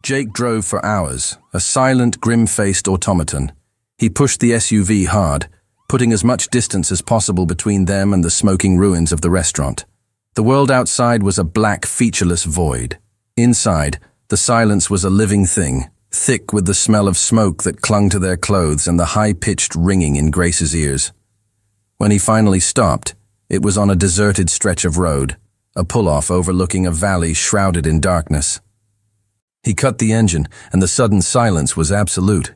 Jake drove for hours, a silent, grim-faced automaton. He pushed the SUV hard, putting as much distance as possible between them and the smoking ruins of the restaurant. The world outside was a black, featureless void. Inside, the silence was a living thing, thick with the smell of smoke that clung to their clothes and the high-pitched ringing in Grace's ears. When he finally stopped, it was on a deserted stretch of road, a pull-off overlooking a valley shrouded in darkness. He cut the engine, and the sudden silence was absolute.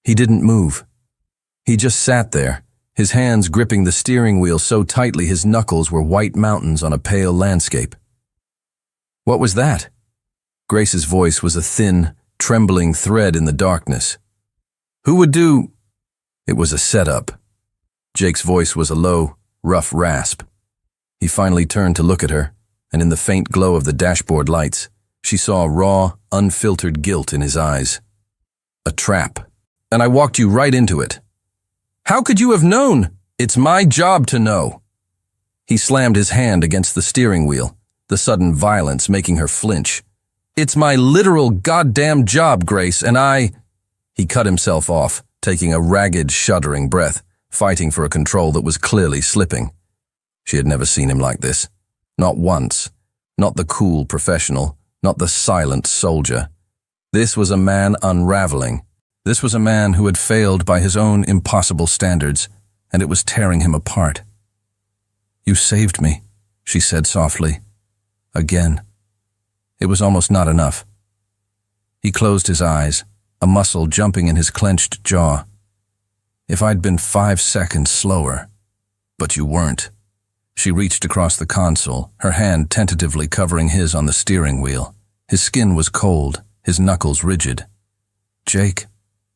He didn't move. He just sat there, his hands gripping the steering wheel so tightly his knuckles were white mountains on a pale landscape. What was that? Grace's voice was a thin, trembling thread in the darkness. Who would do? It was a setup. Jake's voice was a low, rough rasp. He finally turned to look at her, and in the faint glow of the dashboard lights, she saw raw, unfiltered guilt in his eyes. A trap. And I walked you right into it. How could you have known? It's my job to know. He slammed his hand against the steering wheel, the sudden violence making her flinch. It's my literal goddamn job, Grace, and I… He cut himself off, taking a ragged, shuddering breath, fighting for a control that was clearly slipping. She had never seen him like this. Not once. Not the cool professional, not the silent soldier. This was a man unraveling. This was a man who had failed by his own impossible standards, and it was tearing him apart. You saved me, she said softly. Again. It was almost not enough. He closed his eyes, a muscle jumping in his clenched jaw. If I'd been 5 seconds slower. But you weren't. She reached across the console, her hand tentatively covering his on the steering wheel. His skin was cold, his knuckles rigid. Jake,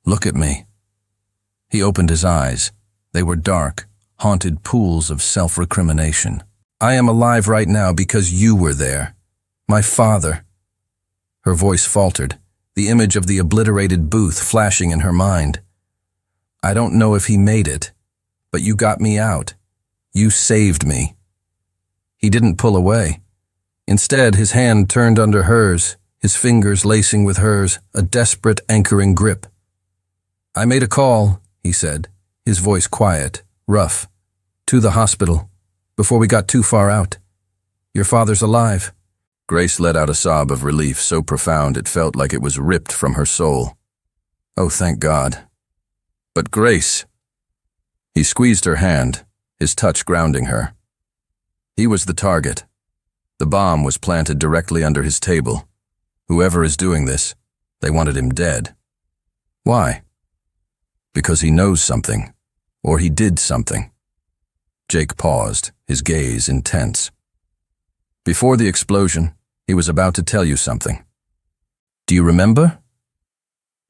look at me. He opened his eyes. They were dark, haunted pools of self-recrimination. I am alive right now because you were there. My father. Her voice faltered, the image of the obliterated booth flashing in her mind. I don't know if he made it, but you got me out. You saved me. He didn't pull away. Instead, his hand turned under hers, his fingers lacing with hers, a desperate anchoring grip. I made a call, he said, his voice quiet, rough. To the hospital, before we got too far out. Your father's alive. Grace let out a sob of relief so profound it felt like it was ripped from her soul. Oh, thank God. But Grace… He squeezed her hand, his touch grounding her. He was the target. The bomb was planted directly under his table. Whoever is doing this, they wanted him dead. Why? Because he knows something, or he did something. Jake paused, his gaze intense. Before the explosion, he was about to tell you something. Do you remember?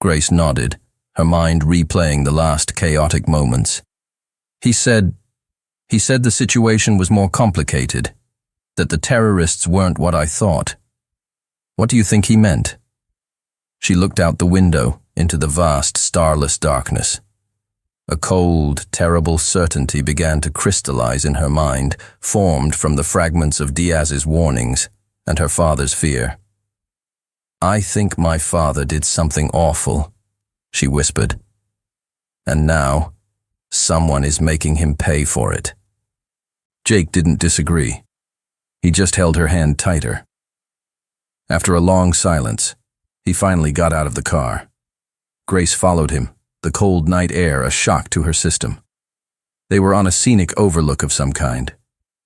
Grace nodded, her mind replaying the last chaotic moments. He said the situation was more complicated, that the terrorists weren't what I thought. What do you think he meant? She looked out the window into the vast, starless darkness. A cold, terrible certainty began to crystallize in her mind, formed from the fragments of Diaz's warnings and her father's fear. I think my father did something awful, she whispered. And now, someone is making him pay for it. Jake didn't disagree. He just held her hand tighter. After a long silence, he finally got out of the car. Grace followed him, the cold night air a shock to her system. They were on a scenic overlook of some kind.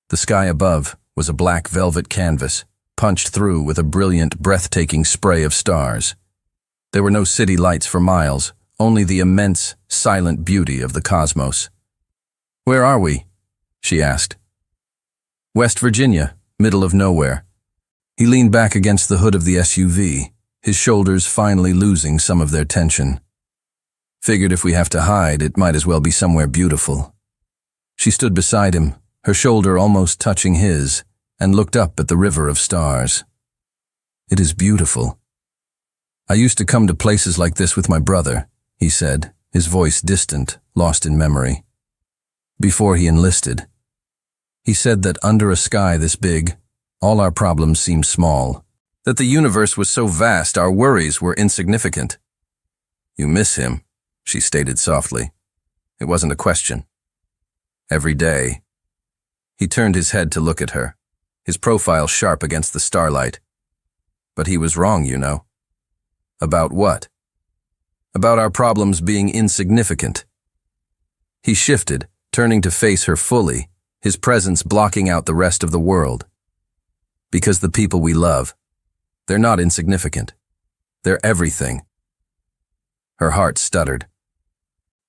The sky above was a black velvet canvas, punched through with a brilliant, breathtaking spray of stars. There were no city lights for miles, only the immense, silent beauty of the cosmos. Where are we? She asked. West Virginia, middle of nowhere. He leaned back against the hood of the SUV, his shoulders finally losing some of their tension. Figured if we have to hide, it might as well be somewhere beautiful. She stood beside him, her shoulder almost touching his, and looked up at the river of stars. It is beautiful. I used to come to places like this with my brother, he said, his voice distant, lost in memory. Before he enlisted. He said that under a sky this big, all our problems seem small, That the universe was so vast our worries were insignificant. "You miss him," she stated softly. It wasn't a question. "Every day." He turned his head to look at her, his profile sharp against the starlight. "But he was wrong, you know." "About what?" "About our problems being insignificant." He shifted, turning to face her fully, his presence blocking out the rest of the world. "Because the people we love, they're not insignificant. They're everything." Her heart stuttered.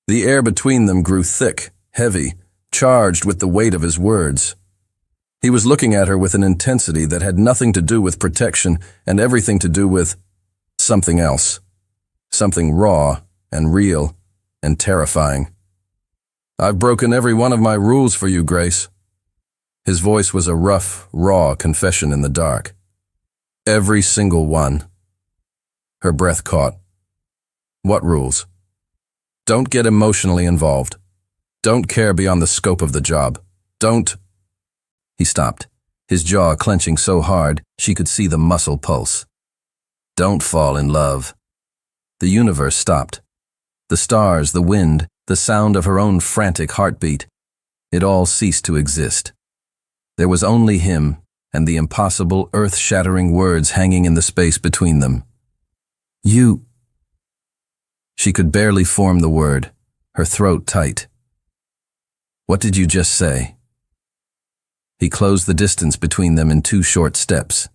The air between them grew thick, heavy, charged with the weight of his words. He was looking at her with an intensity that had nothing to do with protection and everything to do with something else. Something raw and real and terrifying. "I've broken every one of my rules for you, Grace." His voice was a rough, raw confession in the dark. "Every single one." Her breath caught. "What rules?" "Don't get emotionally involved. Don't care beyond the scope of the job. Don't—" He stopped, his jaw clenching so hard she could see the muscle pulse. "Don't fall in love." The universe stopped. The stars, the wind, the sound of her own frantic heartbeat. It all ceased to exist. There was only him and the impossible, earth-shattering words hanging in the space between them. "You—" She could barely form the word, her throat tight. "What did you just say?" He closed the distance between them in 2 short steps.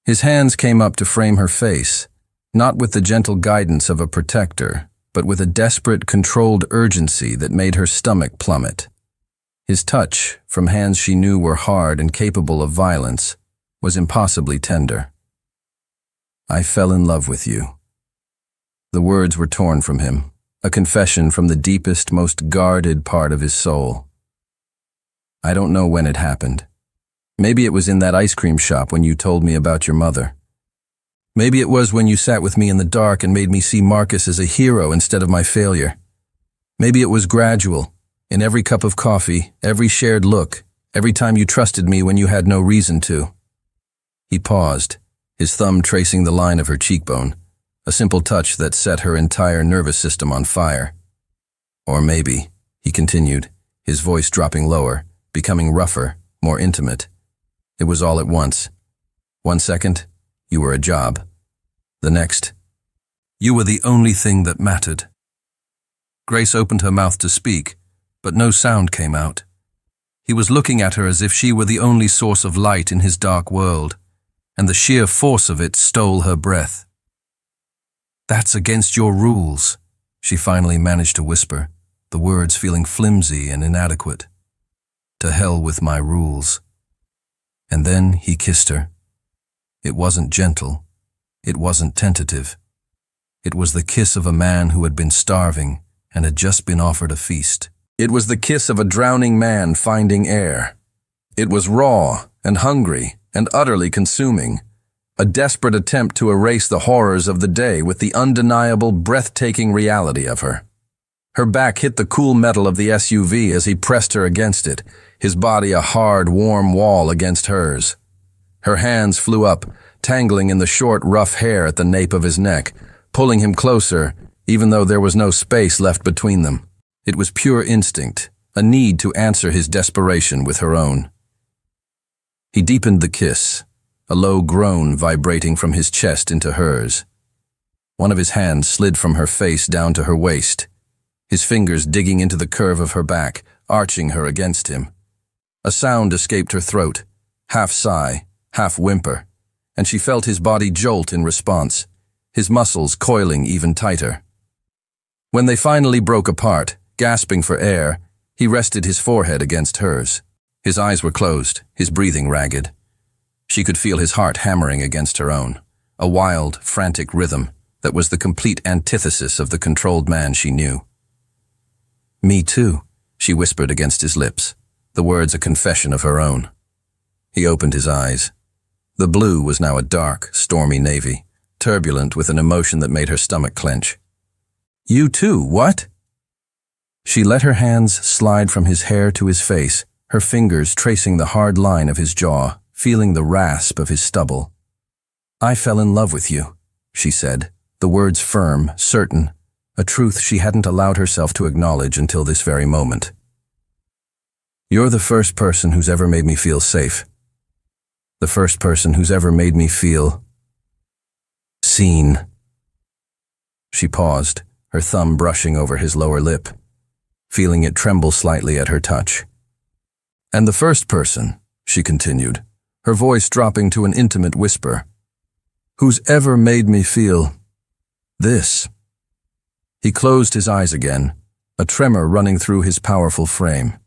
His hands came up to frame her face, not with the gentle guidance of a protector, but with a desperate, controlled urgency that made her stomach plummet. His touch, from hands she knew were hard and capable of violence, was impossibly tender. "I fell in love with you." The words were torn from him, a confession from the deepest, most guarded part of his soul. "I don't know when it happened. Maybe it was in that ice cream shop when you told me about your mother. Maybe it was when you sat with me in the dark and made me see Marcus as a hero instead of my failure. Maybe it was gradual, in every cup of coffee, every shared look, every time you trusted me when you had no reason to." He paused, his thumb tracing the line of her cheekbone, a simple touch that set her entire nervous system on fire. "Or maybe," he continued, his voice dropping lower, becoming rougher, more intimate. "It was all at once. 1 second, you were a job. The next, you were the only thing that mattered." Grace opened her mouth to speak, but no sound came out. He was looking at her as if she were the only source of light in his dark world, and the sheer force of it stole her breath. "That's against your rules," she finally managed to whisper, the words feeling flimsy and inadequate. "To hell with my rules." And then he kissed her. It wasn't gentle. It wasn't tentative. It was the kiss of a man who had been starving and had just been offered a feast. It was the kiss of a drowning man finding air. It was raw and hungry and utterly consuming, a desperate attempt to erase the horrors of the day with the undeniable, breathtaking reality of her. Her back hit the cool metal of the SUV as he pressed her against it, his body a hard, warm wall against hers. Her hands flew up, tangling in the short, rough hair at the nape of his neck, pulling him closer, even though there was no space left between them. It was pure instinct, a need to answer his desperation with her own. He deepened the kiss, a low groan vibrating from his chest into hers. One of his hands slid from her face down to her waist, his fingers digging into the curve of her back, arching her against him. A sound escaped her throat, half sigh, half whimper, and she felt his body jolt in response, his muscles coiling even tighter. When they finally broke apart, gasping for air, he rested his forehead against hers. His eyes were closed, his breathing ragged. She could feel his heart hammering against her own, a wild, frantic rhythm that was the complete antithesis of the controlled man she knew. "Me too," she whispered against his lips, the words a confession of her own. He opened his eyes. The blue was now a dark, stormy navy, turbulent with an emotion that made her stomach clench. "You too, what?" She let her hands slide from his hair to his face, her fingers tracing the hard line of his jaw, feeling the rasp of his stubble. I fell in love with you, she said, the words firm, certain, a truth she hadn't allowed herself to acknowledge until this very moment. You're the first person who's ever made me feel safe. The first person who's ever made me feel seen. She paused, her thumb brushing over his lower lip, feeling it tremble slightly at her touch. And the first person, she continued, her voice dropping to an intimate whisper, who's ever made me feel this. He closed his eyes again, a tremor running through his powerful frame.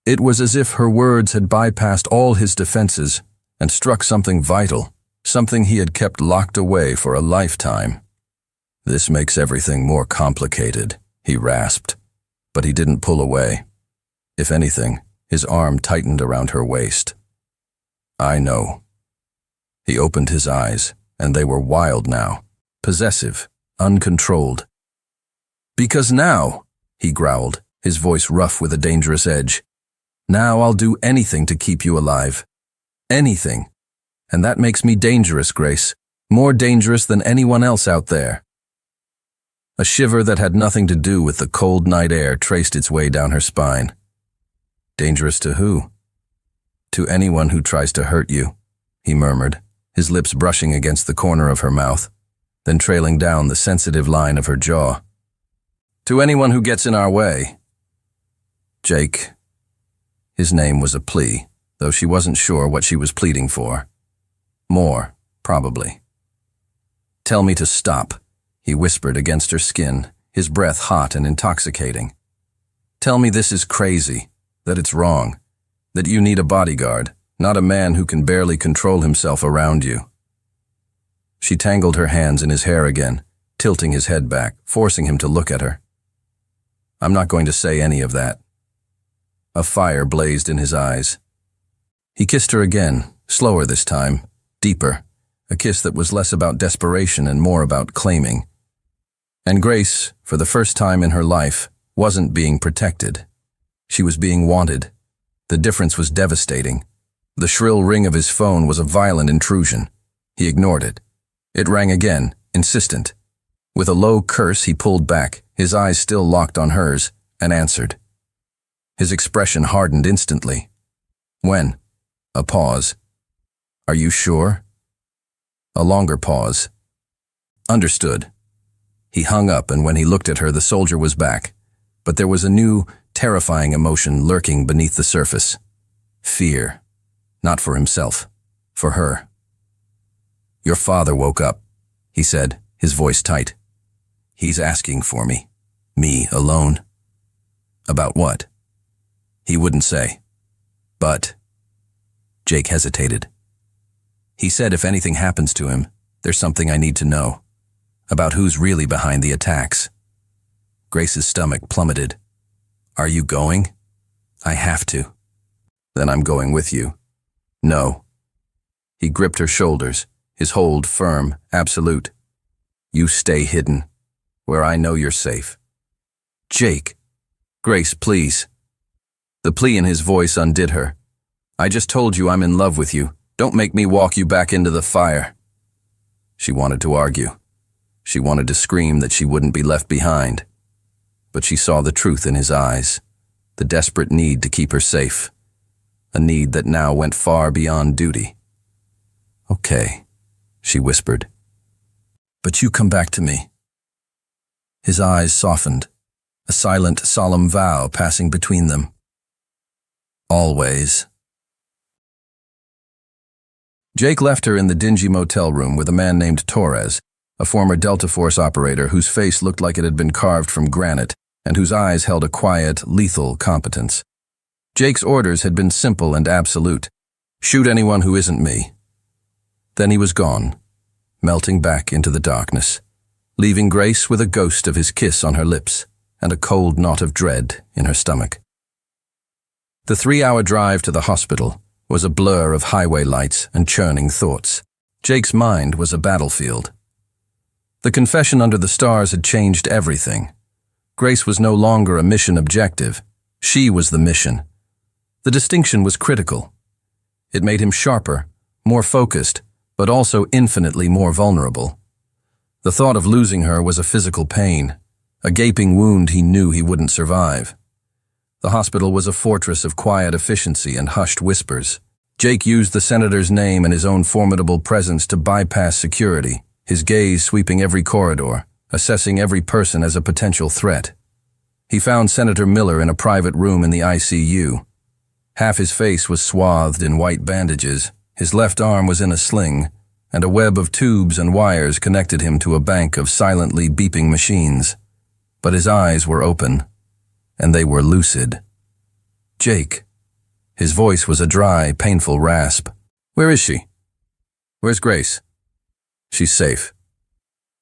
It was as if her words had bypassed all his defenses and struck something vital, something he had kept locked away for a lifetime. This makes everything more complicated, he rasped, but he didn't pull away. If anything, his arm tightened around her waist. I know. He opened his eyes, and they were wild now, possessive, uncontrolled. Because now, he growled, his voice rough with a dangerous edge, now I'll do anything to keep you alive. Anything. And that makes me dangerous, Grace. More dangerous than anyone else out there. A shiver that had nothing to do with the cold night air traced its way down her spine. Dangerous to who? To anyone who tries to hurt you, he murmured, his lips brushing against the corner of her mouth, then trailing down the sensitive line of her jaw. To anyone who gets in our way. Jake. His name was a plea, though she wasn't sure what she was pleading for. More, probably. Tell me to stop, he whispered against her skin, his breath hot and intoxicating. Tell me this is crazy, that it's wrong, that you need a bodyguard, not a man who can barely control himself around you. She tangled her hands in his hair again, tilting his head back, forcing him to look at her. I'm not going to say any of that. A fire blazed in his eyes. He kissed her again, slower this time, deeper, a kiss that was less about desperation and more about claiming. And Grace, for the first time in her life, wasn't being protected. She was being wanted. The difference was devastating. The shrill ring of his phone was a violent intrusion. He ignored it. It rang again, insistent. With a low curse, he pulled back, his eyes still locked on hers, and answered. His expression hardened instantly. When? A pause. Are you sure? A longer pause. Understood. He hung up, and when he looked at her, the soldier was back. But there was a new, terrifying emotion lurking beneath the surface. Fear. Not for himself. For her. Your father woke up, he said, his voice tight. He's asking for me. Me alone. About what? He wouldn't say. But. Jake hesitated. He said if anything happens to him, there's something I need to know. About who's really behind the attacks. Grace's stomach plummeted. Are you going? I have to. Then I'm going with you. No. He gripped her shoulders, his hold firm, absolute. You stay hidden, where I know you're safe. Jake. Grace, please. The plea in his voice undid her. I just told you I'm in love with you. Don't make me walk you back into the fire. She wanted to argue. She wanted to scream that she wouldn't be left behind. But she saw the truth in his eyes, the desperate need to keep her safe, a need that now went far beyond duty. Okay, she whispered. But you come back to me. His eyes softened, a silent, solemn vow passing between them. Always. Jake left her in the dingy motel room with a man named Torres, a former Delta Force operator whose face looked like it had been carved from granite and whose eyes held a quiet, lethal competence. Jake's orders had been simple and absolute. Shoot anyone who isn't me. Then he was gone, melting back into the darkness, leaving Grace with a ghost of his kiss on her lips and a cold knot of dread in her stomach. The 3-hour drive to the hospital was a blur of highway lights and churning thoughts. Jake's mind was a battlefield. The confession under the stars had changed everything. Grace was no longer a mission objective. She was the mission. The distinction was critical. It made him sharper, more focused, but also infinitely more vulnerable. The thought of losing her was a physical pain, a gaping wound he knew he wouldn't survive. The hospital was a fortress of quiet efficiency and hushed whispers. Jake used the senator's name and his own formidable presence to bypass security, his gaze sweeping every corridor, assessing every person as a potential threat. He found Senator Miller in a private room in the ICU. Half his face was swathed in white bandages, his left arm was in a sling, and a web of tubes and wires connected him to a bank of silently beeping machines. But his eyes were open, and they were lucid. Jake. His voice was a dry, painful rasp. Where is she? Where's Grace? She's safe.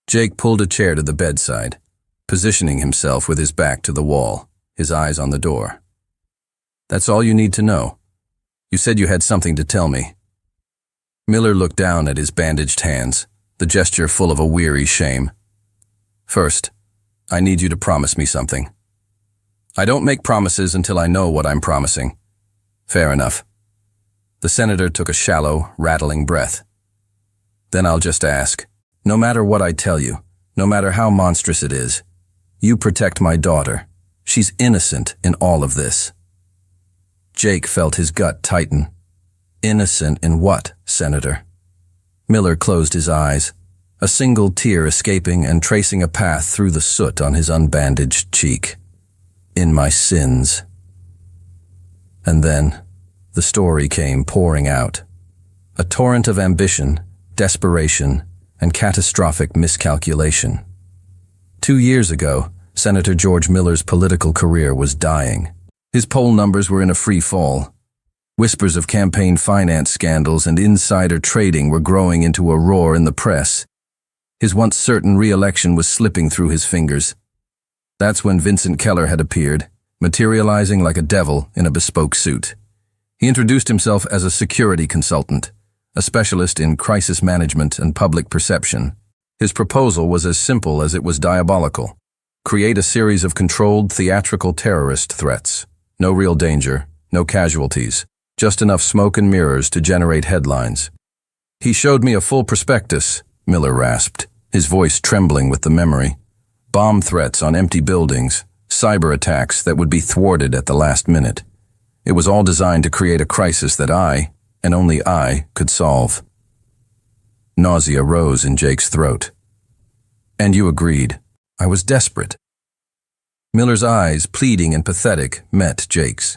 Jake pulled a chair to the bedside, positioning himself with his back to the wall, his eyes on the door. That's all you need to know. You said you had something to tell me. Miller looked down at his bandaged hands, the gesture full of a weary shame. First, I need you to promise me something. I don't make promises until I know what I'm promising. Fair enough. The senator took a shallow, rattling breath. Then I'll just ask, no matter what I tell you, no matter how monstrous it is, you protect my daughter. She's innocent in all of this. Jake felt his gut tighten. Innocent in what, Senator? Miller closed his eyes, a single tear escaping and tracing a path through the soot on his unbandaged cheek. In my sins. And then, the story came pouring out. A torrent of ambition, desperation, and catastrophic miscalculation. 2 years ago, Senator George Miller's political career was dying. His poll numbers were in a free fall. Whispers of campaign finance scandals and insider trading were growing into a roar in the press. His once certain re-election was slipping through his fingers. That's when Vincent Keller had appeared, materializing like a devil in a bespoke suit. He introduced himself as a security consultant, a specialist in crisis management and public perception. His proposal was as simple as it was diabolical. Create a series of controlled theatrical terrorist threats. No real danger, no casualties, just enough smoke and mirrors to generate headlines. He showed me a full prospectus, Miller rasped, his voice trembling with the memory. Bomb threats on empty buildings, cyber attacks that would be thwarted at the last minute. It was all designed to create a crisis that I, and only I, could solve. Nausea rose in Jake's throat. And you agreed. I was desperate. Miller's eyes, pleading and pathetic, met Jake's.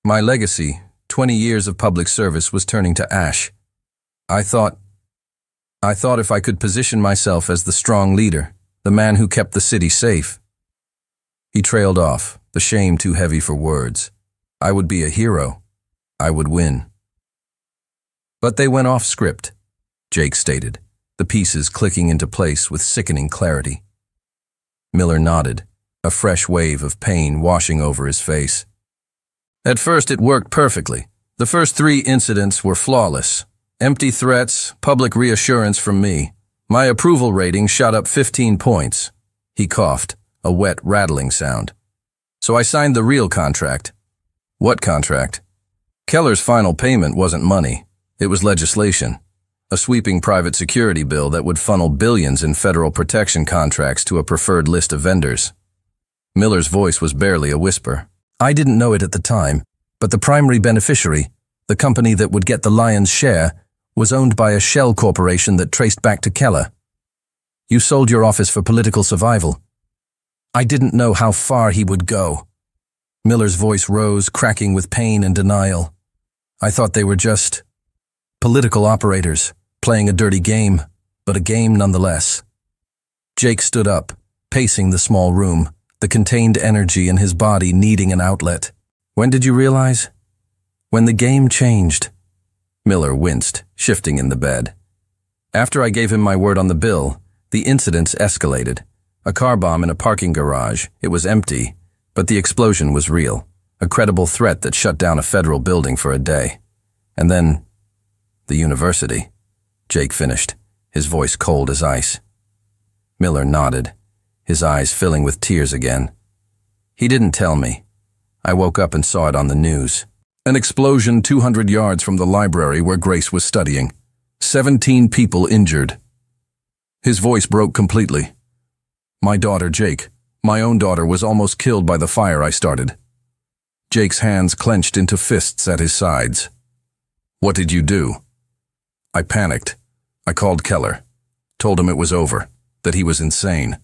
My legacy, 20 years of public service, was turning to ash. I thought if I could position myself as the strong leader, the man who kept the city safe. He trailed off, the shame too heavy for words. I would be a hero. I would win. But they went off script, Jake stated, the pieces clicking into place with sickening clarity. Miller nodded, a fresh wave of pain washing over his face. At first it worked perfectly. The first 3 incidents were flawless. Empty threats, public reassurance from me. My approval rating shot up 15 points. He coughed, a wet, rattling sound. So I signed the real contract. What contract? Keller's final payment wasn't money. It was legislation. A sweeping private security bill that would funnel billions in federal protection contracts to a preferred list of vendors. Miller's voice was barely a whisper. I didn't know it at the time, but the primary beneficiary, the company that would get the lion's share, was owned by a shell corporation that traced back to Keller. You sold your office for political survival. I didn't know how far he would go. Miller's voice rose, cracking with pain and denial. I thought they were just political operators, playing a dirty game, but a game nonetheless. Jake stood up, pacing the small room, the contained energy in his body needing an outlet. When did you realize? When the game changed. Miller winced, shifting in the bed. After I gave him my word on the bill, the incidents escalated. A car bomb in a parking garage. It was empty, but the explosion was real. A credible threat that shut down a federal building for a day. And then, the university. Jake finished, his voice cold as ice. Miller nodded, his eyes filling with tears again. He didn't tell me. I woke up and saw it on the news. An explosion 200 yards from the library where Grace was studying. 17 people injured. His voice broke completely. My daughter, Jake, my own daughter, was almost killed by the fire I started. Jake's hands clenched into fists at his sides. What did you do? I panicked. I called Keller. Told him it was over, that he was insane.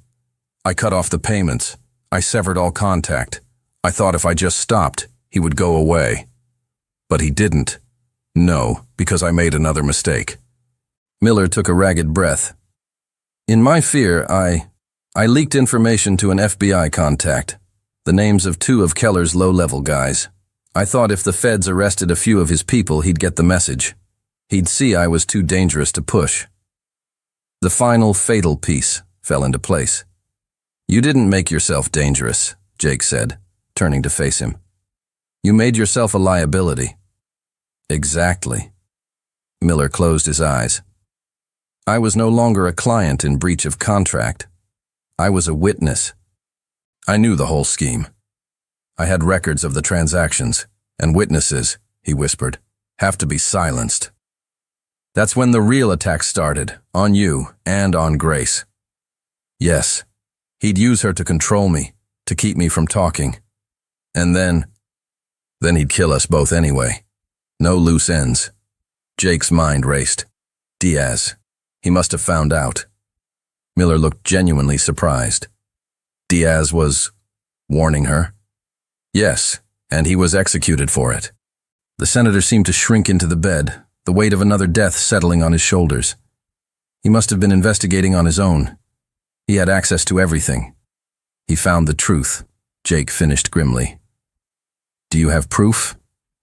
I cut off the payments. I severed all contact. I thought if I just stopped, he would go away. But he didn't. No, because I made another mistake. Miller took a ragged breath. In my fear, I leaked information to an FBI contact, the names of 2 of Keller's low-level guys. I thought if the feds arrested a few of his people, he'd get the message. He'd see I was too dangerous to push. The final fatal piece fell into place. You didn't make yourself dangerous, Jake said, turning to face him. You made yourself a liability. Exactly. Miller closed his eyes. I was no longer a client in breach of contract. I was a witness. I knew the whole scheme. I had records of the transactions, and witnesses, he whispered, have to be silenced. That's when the real attack started, on you and on Grace. Yes, he'd use her to control me, to keep me from talking. And then he'd kill us both anyway. No loose ends. Jake's mind raced. Diaz. He must have found out. Miller looked genuinely surprised. Diaz was warning her? Yes, and he was executed for it. The senator seemed to shrink into the bed, the weight of another death settling on his shoulders. He must have been investigating on his own. He had access to everything. He found the truth, Jake finished grimly. Do you have proof?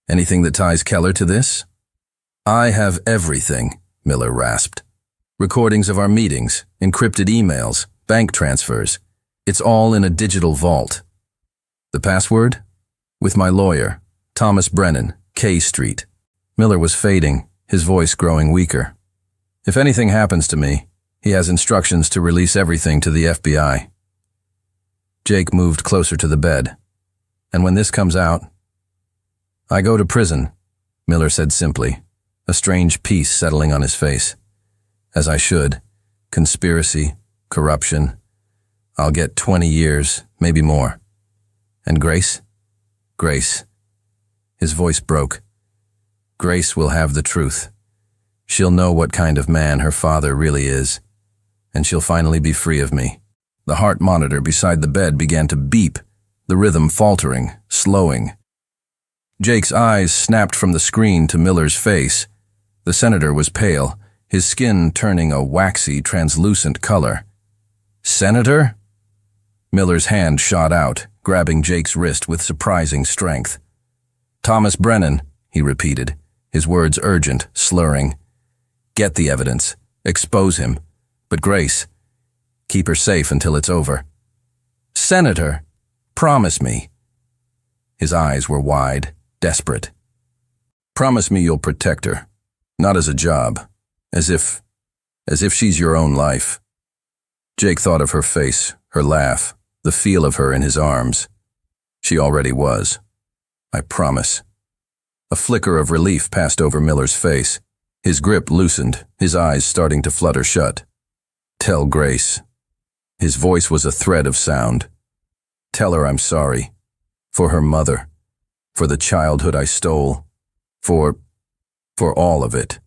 Anything that ties Keller to this? I have everything, Miller rasped. Recordings of our meetings, encrypted emails, bank transfers. It's all in a digital vault. The password? With my lawyer, Thomas Brennan, K Street. Miller was fading, his voice growing weaker. If anything happens to me, he has instructions to release everything to the FBI. Jake moved closer to the bed. And when this comes out, I go to prison, Miller said simply, a strange peace settling on his face. As I should. Conspiracy, corruption. I'll get 20 years, maybe more. And Grace? Grace. His voice broke. Grace will have the truth. She'll know what kind of man her father really is. And she'll finally be free of me. The heart monitor beside the bed began to beep, the rhythm faltering, slowing. Jake's eyes snapped from the screen to Miller's face. The senator was pale, his skin turning a waxy, translucent color. Senator? Miller's hand shot out, grabbing Jake's wrist with surprising strength. Thomas Brennan, he repeated, his words urgent, slurring. Get the evidence. Expose him. But Grace, keep her safe until it's over. Senator, promise me. His eyes were wide, desperate. Promise me you'll protect her. Not as a job. As if she's your own life. Jake thought of her face, her laugh, the feel of her in his arms. She already was. I promise. A flicker of relief passed over Miller's face. His grip loosened, his eyes starting to flutter shut. Tell Grace. His voice was a thread of sound. Tell her I'm sorry. For her mother. For the childhood I stole. For all of it.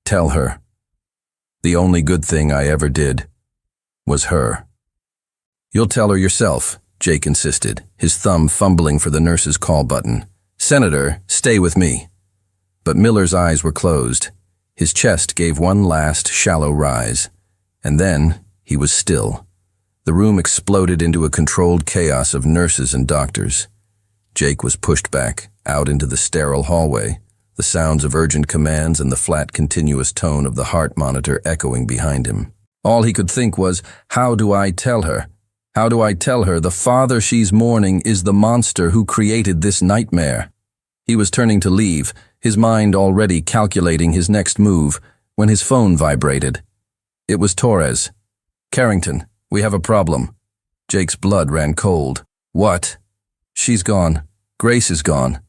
Tell her. The only good thing I ever did was her. You'll tell her yourself, Jake insisted, his thumb fumbling for the nurse's call button. Senator, stay with me. But Miller's eyes were closed. His chest gave one last shallow rise. And then he was still. The room exploded into a controlled chaos of nurses and doctors. Jake was pushed back, out into the sterile hallway, the sounds of urgent commands and the flat, continuous tone of the heart monitor echoing behind him. All he could think was, how do I tell her? How do I tell her the father she's mourning is the monster who created this nightmare? He was turning to leave, his mind already calculating his next move, when his phone vibrated. It was Torres. Carrington, we have a problem. Jake's blood ran cold. What? She's gone. Grace is gone.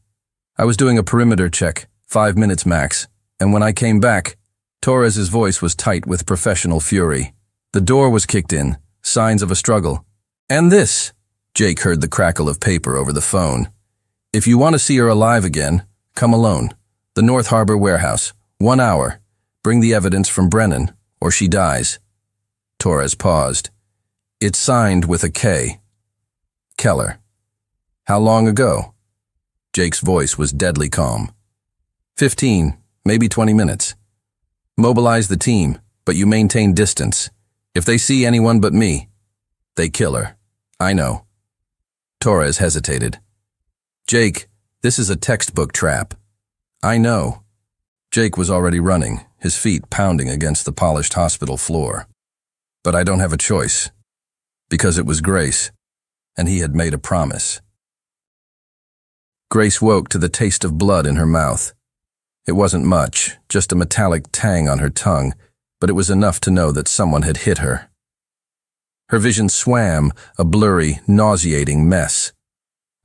I was doing a perimeter check, 5 minutes max, and when I came back, Torres's voice was tight with professional fury. The door was kicked in, signs of a struggle. "And this," Jake heard the crackle of paper over the phone. "If you want to see her alive again, come alone. The North Harbor warehouse. 1 hour. Bring the evidence from Brennan, or she dies." Torres paused. "It's signed with a K. Keller." "How long ago?" Jake's voice was deadly calm. 15, maybe 20 minutes. Mobilize the team, but you maintain distance. If they see anyone but me, they kill her. I know." Torres hesitated. "Jake, this is a textbook trap." "I know." Jake was already running, his feet pounding against the polished hospital floor. "But I don't have a choice. Because it was Grace, and he had made a promise." Grace woke to the taste of blood in her mouth. It wasn't much, just a metallic tang on her tongue, but it was enough to know that someone had hit her. Her vision swam, a blurry, nauseating mess.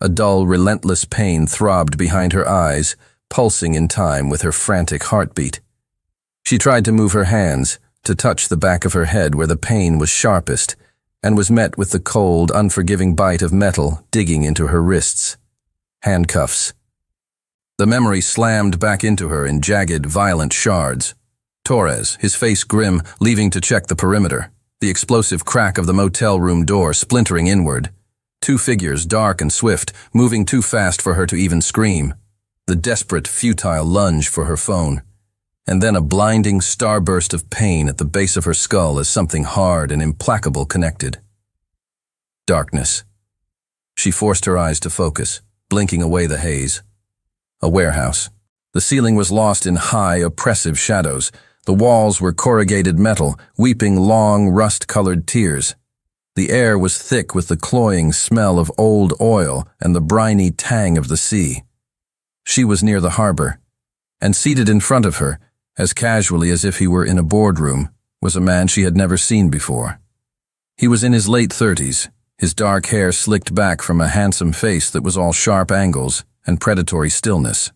A dull, relentless pain throbbed behind her eyes, pulsing in time with her frantic heartbeat. She tried to move her hands, to touch the back of her head where the pain was sharpest, and was met with the cold, unforgiving bite of metal digging into her wrists. Handcuffs. The memory slammed back into her in jagged, violent shards. Torres, his face grim, leaving to check the perimeter. The explosive crack of the motel room door splintering inward. 2 figures, dark and swift, moving too fast for her to even scream. The desperate, futile lunge for her phone. And then a blinding starburst of pain at the base of her skull as something hard and implacable connected. Darkness. She forced her eyes to focus, blinking away the haze. A warehouse. The ceiling was lost in high, oppressive shadows. The walls were corrugated metal, weeping long, rust-colored tears. The air was thick with the cloying smell of old oil and the briny tang of the sea. She was near the harbor, and seated in front of her, as casually as if he were in a boardroom, was a man she had never seen before. He was in his late 30s, his dark hair slicked back from a handsome face that was all sharp angles and predatory stillness.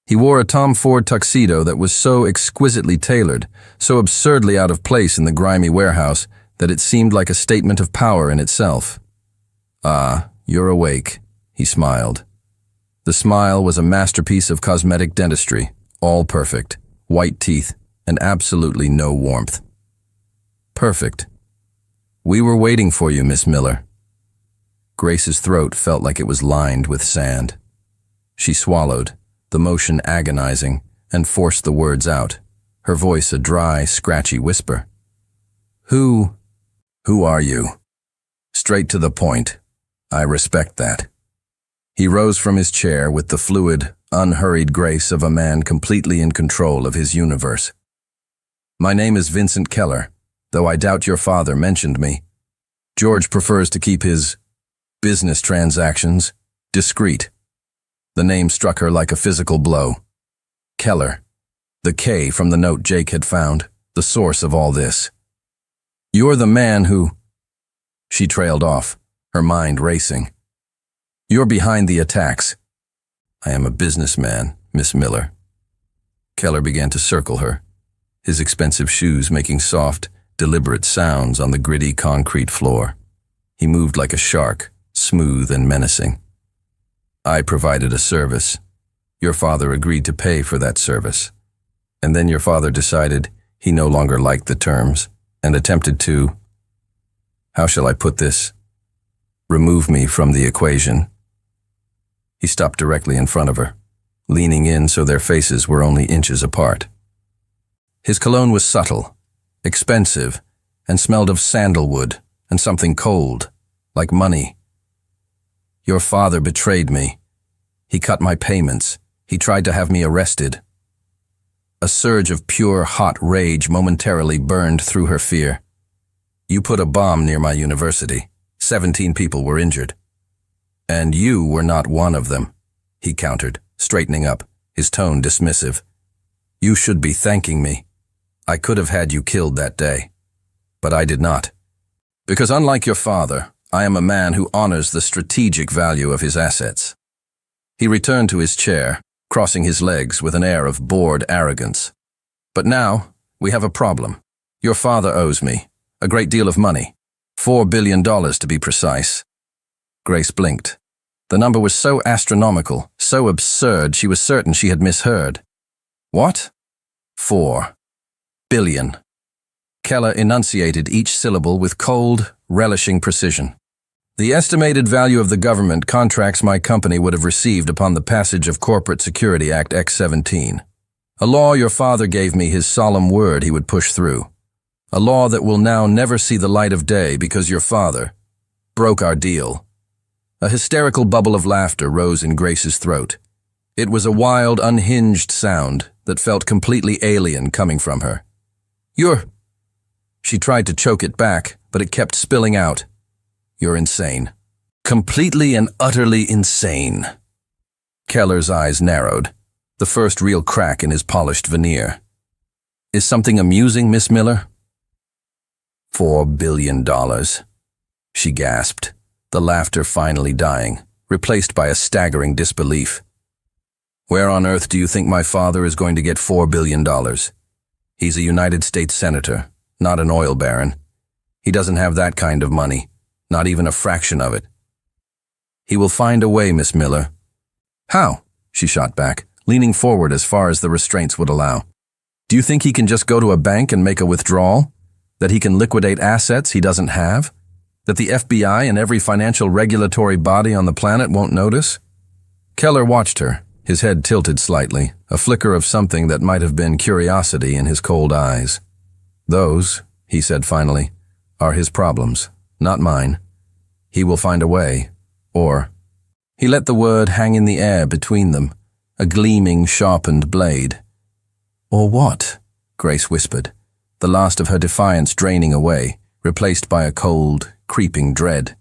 He wore a Tom Ford tuxedo that was so exquisitely tailored, so absurdly out of place in the grimy warehouse, that it seemed like a statement of power in itself. "Ah, you're awake," he smiled. The smile was a masterpiece of cosmetic dentistry, all perfect, white teeth, and absolutely no warmth. "Perfect. We were waiting for you, Miss Miller." Grace's throat felt like it was lined with sand. She swallowed, the motion agonizing, and forced the words out, her voice a dry, scratchy whisper. Who are you?" "Straight to the point. I respect that." He rose from his chair with the fluid, unhurried grace of a man completely in control of his universe. "My name is Vincent Keller, though I doubt your father mentioned me. George prefers to keep his business transactions discreet." The name struck her like a physical blow. Keller. The K from the note Jake had found, the source of all this. "You're the man who—" She trailed off, her mind racing. "You're behind the attacks." "I am a businessman, Miss Miller." Keller began to circle her, his expensive shoes making soft, deliberate sounds on the gritty concrete floor. He moved like a shark, smooth and menacing. "I provided a service. Your father agreed to pay for that service. And then your father decided he no longer liked the terms and attempted to, how shall I put this, remove me from the equation." He stopped directly in front of her, leaning in so their faces were only inches apart. His cologne was subtle, expensive, and smelled of sandalwood and something cold, like money. "Your father betrayed me. He cut my payments. He tried to have me arrested." A surge of pure, hot rage momentarily burned through her fear. "You put a bomb near my university. 17 people were injured. And you were not one of them," he countered, straightening up, his tone dismissive. "You should be thanking me. I could have had you killed that day. But I did not. Because unlike your father, I am a man who honors the strategic value of his assets." He returned to his chair, crossing his legs with an air of bored arrogance. But now, we have a problem. Your father owes me a great deal of money. $4 billion to be precise. Grace blinked. The number was so astronomical, so absurd, she was certain she had misheard. What? 4 billion. Keller enunciated each syllable with cold, relishing precision. The estimated value of the government contracts my company would have received upon the passage of Corporate Security Act X-17. A law your father gave me his solemn word he would push through. A law that will now never see the light of day because your father broke our deal. A hysterical bubble of laughter rose in Grace's throat. It was a wild, unhinged sound that felt completely alien coming from her. You're... She tried to choke it back, but it kept spilling out. You're insane. Completely and utterly insane. Keller's eyes narrowed, the first real crack in his polished veneer. Is something amusing, Miss Miller? $4 billion. She gasped, the laughter finally dying, replaced by a staggering disbelief. Where on earth do you think my father is going to get $4 billion? He's a United States senator, not an oil baron. He doesn't have that kind of money, not even a fraction of it. He will find a way, Miss Miller. How? She shot back, leaning forward as far as the restraints would allow. Do you think he can just go to a bank and make a withdrawal? That he can liquidate assets he doesn't have? That the FBI and every financial regulatory body on the planet won't notice? Keller watched her, his head tilted slightly, a flicker of something that might have been curiosity in his cold eyes. Those, he said finally, are his problems, not mine. He will find a way, or... He let the word hang in the air between them, a gleaming, sharpened blade. Or what? Grace whispered, the last of her defiance draining away, replaced by a cold, creeping dread.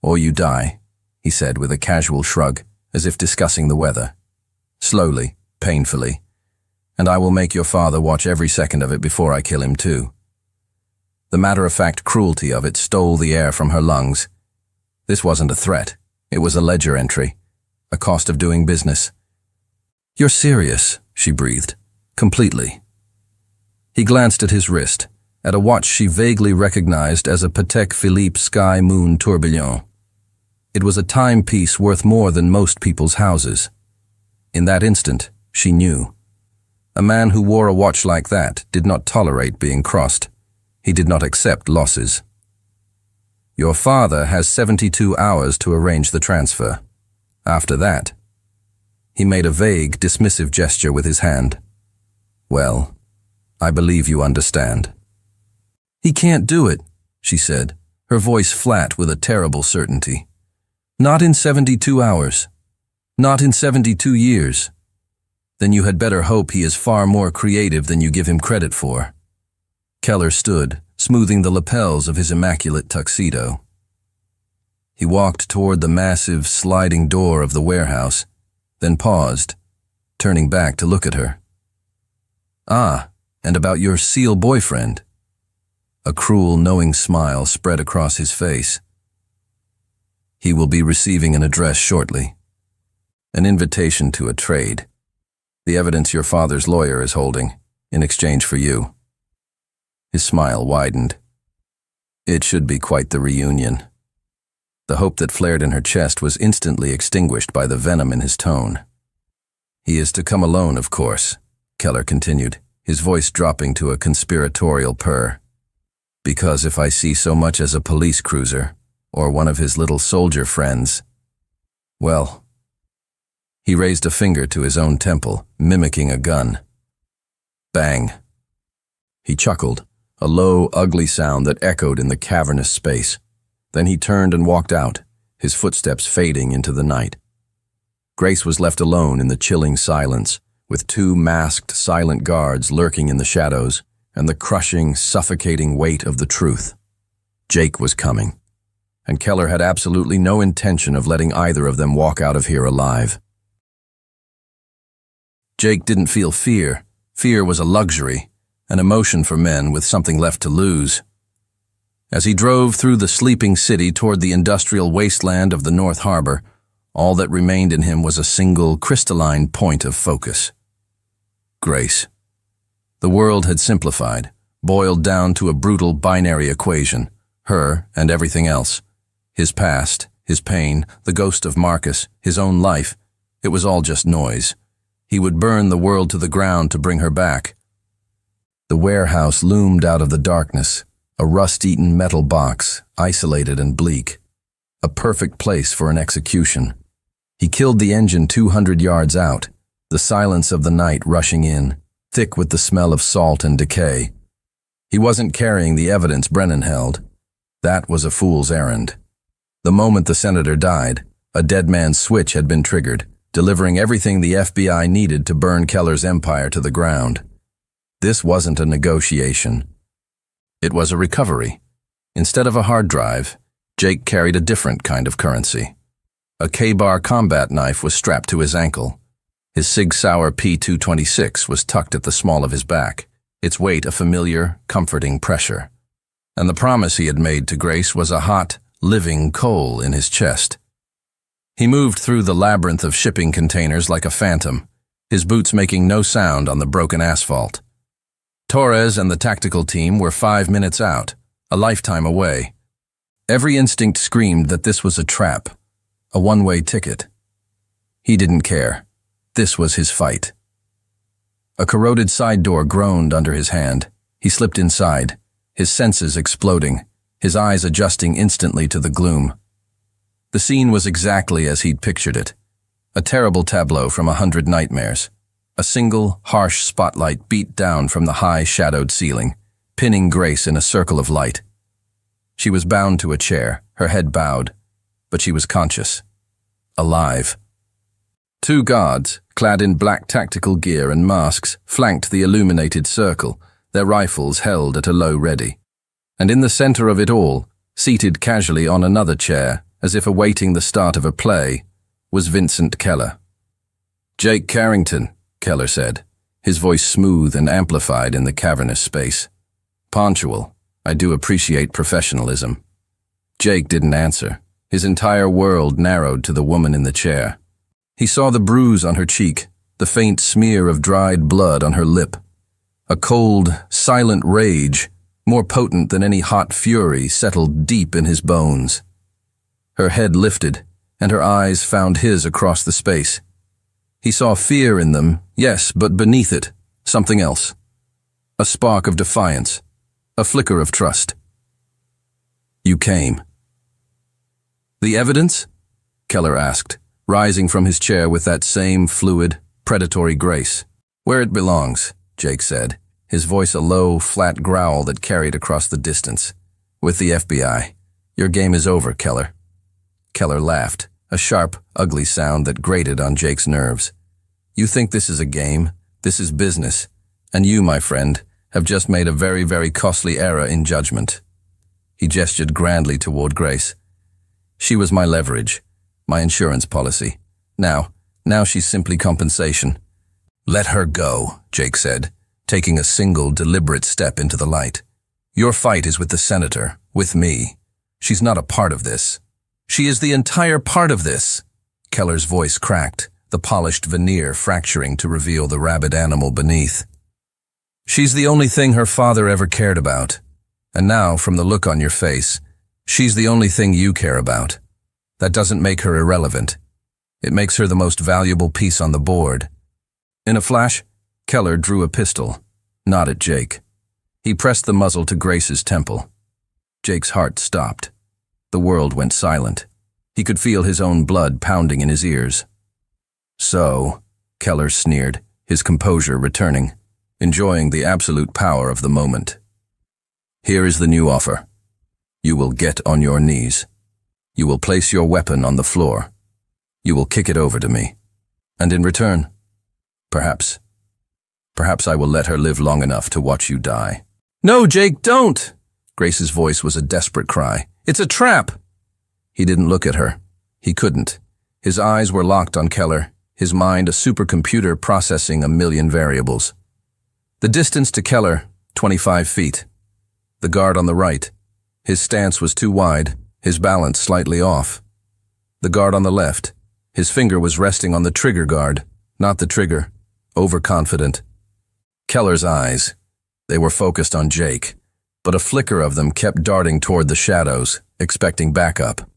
Or you die, he said with a casual shrug, as if discussing the weather. Slowly, painfully. And I will make your father watch every second of it before I kill him too. The matter-of-fact cruelty of it stole the air from her lungs. This wasn't a threat. It was a ledger entry. A cost of doing business. You're serious, she breathed. Completely. He glanced at his wrist, at a watch she vaguely recognized as a Patek Philippe Sky Moon Tourbillon. It was a timepiece worth more than most people's houses. In that instant, she knew. A man who wore a watch like that did not tolerate being crossed. He did not accept losses. Your father has 72 hours to arrange the transfer. After that, he made a vague, dismissive gesture with his hand. Well, I believe you understand. He can't do it, she said, her voice flat with a terrible certainty. Not in 72 hours. Not in 72 years. Then you had better hope he is far more creative than you give him credit for. Keller stood, smoothing the lapels of his immaculate tuxedo. He walked toward the massive, sliding door of the warehouse, then paused, turning back to look at her. Ah, and about your SEAL boyfriend. A cruel, knowing smile spread across his face. He will be receiving an address shortly. An invitation to a trade. The evidence your father's lawyer is holding, in exchange for you. His smile widened. It should be quite the reunion. The hope that flared in her chest was instantly extinguished by the venom in his tone. He is to come alone, of course, Keller continued, his voice dropping to a conspiratorial purr. Because if I see so much as a police cruiser, or one of his little soldier friends, well... He raised a finger to his own temple, mimicking a gun. Bang. He chuckled, a low, ugly sound that echoed in the cavernous space. Then he turned and walked out, his footsteps fading into the night. Grace was left alone in the chilling silence, with two masked, silent guards lurking in the shadows, and the crushing, suffocating weight of the truth. Jake was coming, and Keller had absolutely no intention of letting either of them walk out of here alive. Jake didn't feel fear. Fear was a luxury, an emotion for men with something left to lose. As he drove through the sleeping city toward the industrial wasteland of the North Harbor, all that remained in him was a single, crystalline point of focus. Grace. The world had simplified, boiled down to a brutal binary equation, her and everything else. His past, his pain, the ghost of Marcus, his own life, it was all just noise. He would burn the world to the ground to bring her back. The warehouse loomed out of the darkness, a rust-eaten metal box, isolated and bleak. A perfect place for an execution. He killed the engine 200 yards out, the silence of the night rushing in, thick with the smell of salt and decay. He wasn't carrying the evidence Brennan held. That was a fool's errand. The moment the senator died, a dead man's switch had been triggered, delivering everything the FBI needed to burn Keller's empire to the ground. This wasn't a negotiation. It was a recovery. Instead of a hard drive, Jake carried a different kind of currency. A K-bar combat knife was strapped to his ankle. His Sig Sauer P226 was tucked at the small of his back, its weight a familiar, comforting pressure. And the promise he had made to Grace was a hot, living coal in his chest. He moved through the labyrinth of shipping containers like a phantom, his boots making no sound on the broken asphalt. Torres and the tactical team were 5 minutes out, a lifetime away. Every instinct screamed that this was a trap, a one-way ticket. He didn't care. This was his fight. A corroded side door groaned under his hand. He slipped inside, his senses exploding, his eyes adjusting instantly to the gloom. The scene was exactly as he'd pictured it. A terrible tableau from 100 nightmares. A single, harsh spotlight beat down from the high, shadowed ceiling, pinning Grace in a circle of light. She was bound to a chair, her head bowed, but she was conscious. Alive. 2 guards, clad in black tactical gear and masks, flanked the illuminated circle, their rifles held at a low ready. And in the center of it all, seated casually on another chair, as if awaiting the start of a play, was Vincent Keller. "Jake Carrington," Keller said, his voice smooth and amplified in the cavernous space. "Punctual. I do appreciate professionalism." Jake didn't answer. His entire world narrowed to the woman in the chair. He saw the bruise on her cheek, the faint smear of dried blood on her lip. A cold, silent rage, more potent than any hot fury, settled deep in his bones. Her head lifted, and her eyes found his across the space. He saw fear in them, yes, but beneath it, something else. A spark of defiance, a flicker of trust. "You came." "The evidence?" Keller asked, rising from his chair with that same fluid, predatory grace. "Where it belongs," Jake said, his voice a low, flat growl that carried across the distance. "With the FBI. Your game is over, Keller." Keller laughed, a sharp, ugly sound that grated on Jake's nerves. "You think this is a game? This is business. And you, my friend, have just made a very, very costly error in judgment." He gestured grandly toward Grace. "She was my leverage, my insurance policy. Now she's simply compensation." "Let her go," Jake said, taking a single, deliberate step into the light. "Your fight is with the senator, with me. She's not a part of this." "She is the entire part of this." Keller's voice cracked, the polished veneer fracturing to reveal the rabid animal beneath. "She's the only thing her father ever cared about. And now, from the look on your face, she's the only thing you care about. That doesn't make her irrelevant. It makes her the most valuable piece on the board." In a flash, Keller drew a pistol, not at Jake. He pressed the muzzle to Grace's temple. Jake's heart stopped. The world went silent. He could feel his own blood pounding in his ears. "So," Keller sneered, his composure returning, enjoying the absolute power of the moment. "Here is the new offer. You will get on your knees. You will place your weapon on the floor. You will kick it over to me. And in return, perhaps I will let her live long enough to watch you die." "No, Jake, don't!" Grace's voice was a desperate cry. "It's a trap!" He didn't look at her. He couldn't. His eyes were locked on Keller, his mind a supercomputer processing a million variables. The distance to Keller, 25 feet. The guard on the right. His stance was too wide, his balance slightly off. The guard on the left. His finger was resting on the trigger guard, not the trigger. Overconfident. Keller's eyes. They were focused on Jake, but a flicker of them kept darting toward the shadows, expecting backup.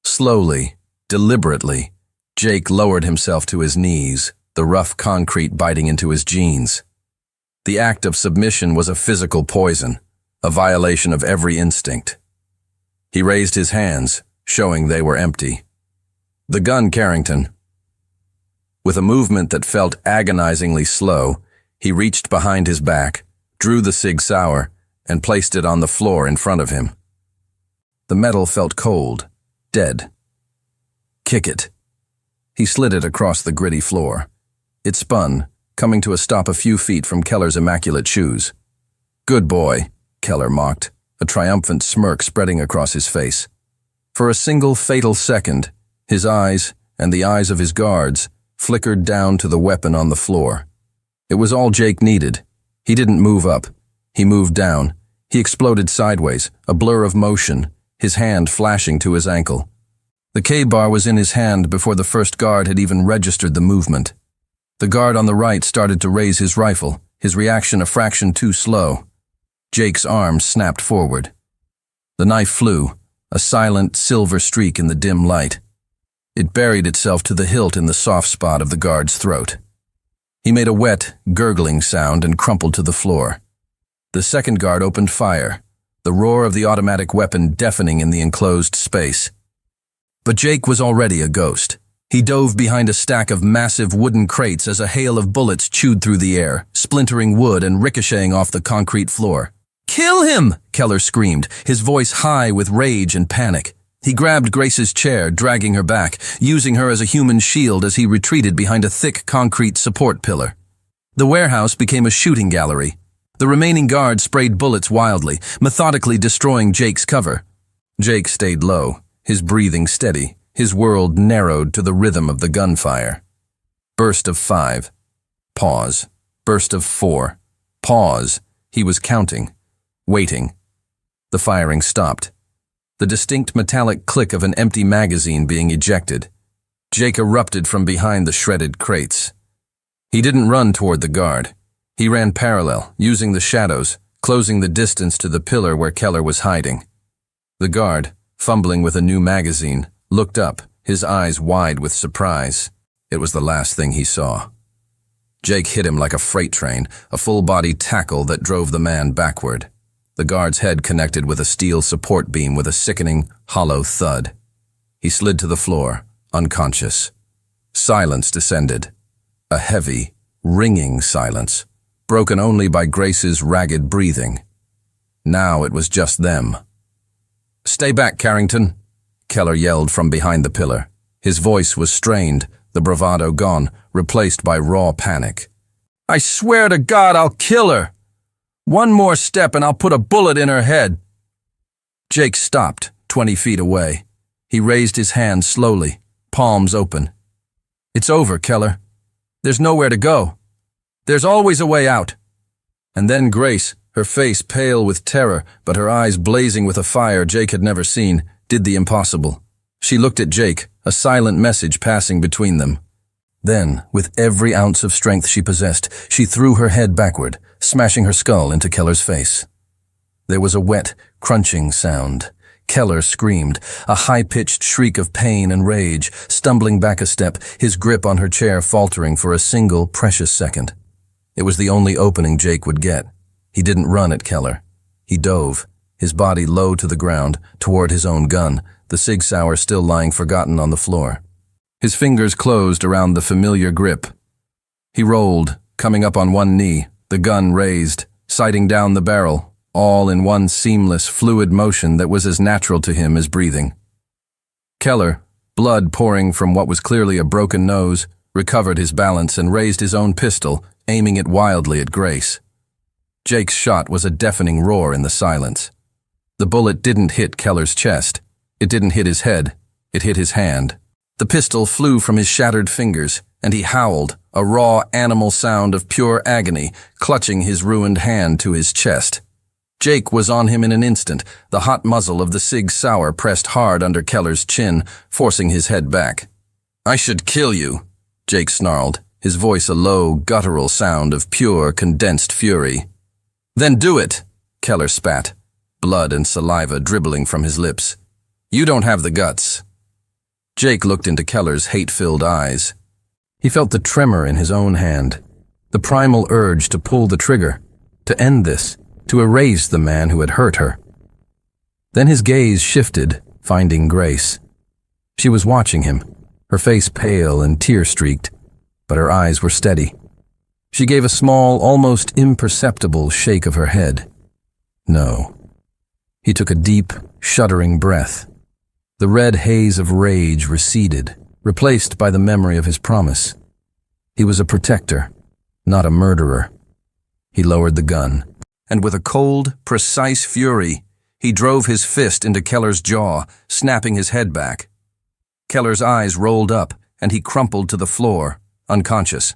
Slowly, deliberately, Jake lowered himself to his knees, the rough concrete biting into his jeans. The act of submission was a physical poison, a violation of every instinct. He raised his hands, showing they were empty. "The gun, Carrington." With a movement that felt agonizingly slow, he reached behind his back, drew the Sig Sauer, and placed it on the floor in front of him. The metal felt cold, dead. "Kick it." He slid it across the gritty floor. It spun, coming to a stop a few feet from Keller's immaculate shoes. "Good boy," Keller mocked, a triumphant smirk spreading across his face. For a single fatal second, his eyes, and the eyes of his guards, flickered down to the weapon on the floor. It was all Jake needed. He didn't move up. He moved down. He exploded sideways, a blur of motion, his hand flashing to his ankle. The K-bar was in his hand before the first guard had even registered the movement. The guard on the right started to raise his rifle, his reaction a fraction too slow. Jake's arm snapped forward. The knife flew, a silent silver streak in the dim light. It buried itself to the hilt in the soft spot of the guard's throat. He made a wet, gurgling sound and crumpled to the floor. The second guard opened fire, the roar of the automatic weapon deafening in the enclosed space. But Jake was already a ghost. He dove behind a stack of massive wooden crates as a hail of bullets chewed through the air, splintering wood and ricocheting off the concrete floor. "Kill him!" Keller screamed, his voice high with rage and panic. He grabbed Grace's chair, dragging her back, using her as a human shield as he retreated behind a thick concrete support pillar. The warehouse became a shooting gallery. The remaining guards sprayed bullets wildly, methodically destroying Jake's cover. Jake stayed low, his breathing steady, his world narrowed to the rhythm of the gunfire. Burst of 5. Pause. Burst of 4. Pause. He was counting. Waiting. The firing stopped. The distinct metallic click of an empty magazine being ejected. Jake erupted from behind the shredded crates. He didn't run toward the guard. He ran parallel, using the shadows, closing the distance to the pillar where Keller was hiding. The guard, fumbling with a new magazine, looked up, his eyes wide with surprise. It was the last thing he saw. Jake hit him like a freight train, a full-body tackle that drove the man backward. The guard's head connected with a steel support beam with a sickening, hollow thud. He slid to the floor, unconscious. Silence descended. A heavy, ringing silence, broken only by Grace's ragged breathing. Now it was just them. "Stay back, Carrington," Keller yelled from behind the pillar. His voice was strained, the bravado gone, replaced by raw panic. "I swear to God I'll kill her! One more step and I'll put a bullet in her head." Jake stopped, 20 feet away. He raised his hand slowly, palms open. "It's over, Keller. There's nowhere to go. There's always a way out." And then Grace, her face pale with terror, but her eyes blazing with a fire Jake had never seen, did the impossible. She looked at Jake, a silent message passing between them. Then, with every ounce of strength she possessed, she threw her head backward, smashing her skull into Keller's face. There was a wet, crunching sound. Keller screamed, a high-pitched shriek of pain and rage, stumbling back a step, his grip on her chair faltering for a single, precious second. It was the only opening Jake would get. He didn't run at Keller. He dove, his body low to the ground, toward his own gun, the Sig Sauer still lying forgotten on the floor. His fingers closed around the familiar grip. He rolled, coming up on one knee, the gun raised, sighting down the barrel, all in one seamless, fluid motion that was as natural to him as breathing. Keller, blood pouring from what was clearly a broken nose, recovered his balance and raised his own pistol, aiming it wildly at Grace. Jake's shot was a deafening roar in the silence. The bullet didn't hit Keller's chest. It didn't hit his head. It hit his hand. The pistol flew from his shattered fingers, and he howled, a raw animal sound of pure agony, clutching his ruined hand to his chest. Jake was on him in an instant, the hot muzzle of the Sig Sauer pressed hard under Keller's chin, forcing his head back. "I should kill you," Jake snarled, his voice a low, guttural sound of pure, condensed fury. "Then do it," Keller spat, blood and saliva dribbling from his lips. "You don't have the guts." Jake looked into Keller's hate-filled eyes. He felt the tremor in his own hand, the primal urge to pull the trigger, to end this, to erase the man who had hurt her. Then his gaze shifted, finding Grace. She was watching him, her face pale and tear-streaked, but her eyes were steady. She gave a small, almost imperceptible shake of her head. No. He took a deep, shuddering breath. The red haze of rage receded, replaced by the memory of his promise. He was a protector, not a murderer. He lowered the gun, and with a cold, precise fury, he drove his fist into Keller's jaw, snapping his head back. Keller's eyes rolled up, and he crumpled to the floor, unconscious.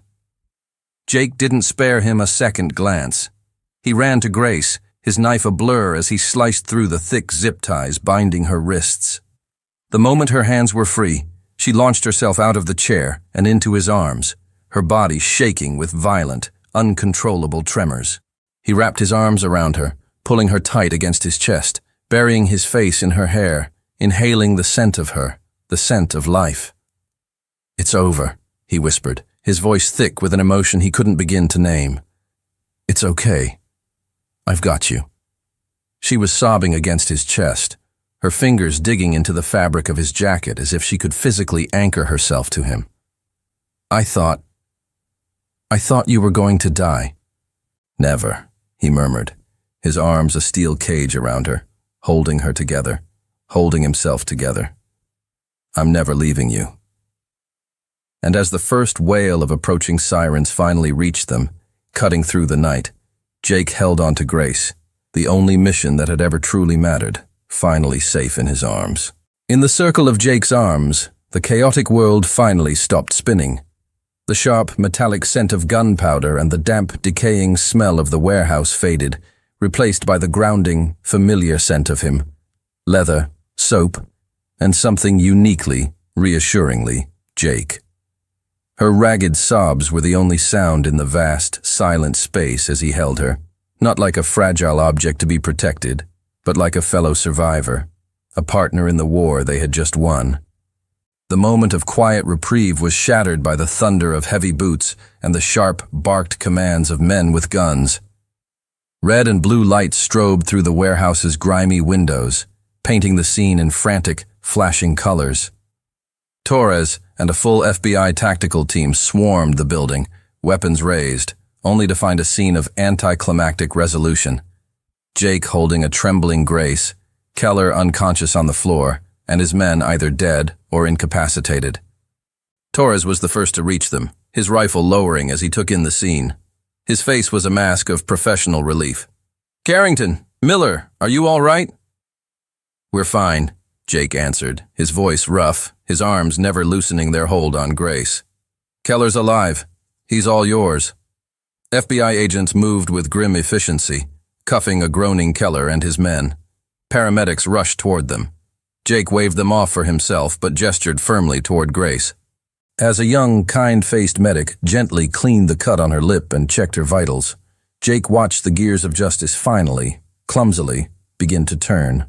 Jake didn't spare him a second glance. He ran to Grace, his knife a blur as he sliced through the thick zip ties binding her wrists. The moment her hands were free, she launched herself out of the chair and into his arms, her body shaking with violent, uncontrollable tremors. He wrapped his arms around her, pulling her tight against his chest, burying his face in her hair, inhaling the scent of her, the scent of life. "It's over," he whispered, his voice thick with an emotion he couldn't begin to name. "It's okay. I've got you." She was sobbing against his chest, her fingers digging into the fabric of his jacket as if she could physically anchor herself to him. I thought you were going to die." "Never," he murmured, his arms a steel cage around her, holding her together, holding himself together. "I'm never leaving you." And as the first wail of approaching sirens finally reached them, cutting through the night, Jake held on to Grace, the only mission that had ever truly mattered, finally safe in his arms. In the circle of Jake's arms, the chaotic world finally stopped spinning. The sharp, metallic scent of gunpowder and the damp, decaying smell of the warehouse faded, replaced by the grounding, familiar scent of him. Leather, soap, and something uniquely, reassuringly, Jake. Her ragged sobs were the only sound in the vast, silent space as he held her, not like a fragile object to be protected, but like a fellow survivor, a partner in the war they had just won. The moment of quiet reprieve was shattered by the thunder of heavy boots and the sharp, barked commands of men with guns. Red and blue lights strobed through the warehouse's grimy windows, painting the scene in frantic, flashing colors. Torres and a full FBI tactical team swarmed the building, weapons raised, only to find a scene of anticlimactic resolution. Jake holding a trembling Grace, Keller unconscious on the floor, and his men either dead or incapacitated. Torres was the first to reach them, his rifle lowering as he took in the scene. His face was a mask of professional relief. "Carrington, Miller, are you all right?" "We're fine," Jake answered, his voice rough, his arms never loosening their hold on Grace. "Keller's alive. He's all yours." FBI agents moved with grim efficiency, cuffing a groaning Keller and his men. Paramedics rushed toward them. Jake waved them off for himself, but gestured firmly toward Grace. As a young, kind-faced medic gently cleaned the cut on her lip and checked her vitals, Jake watched the gears of justice finally, clumsily, begin to turn.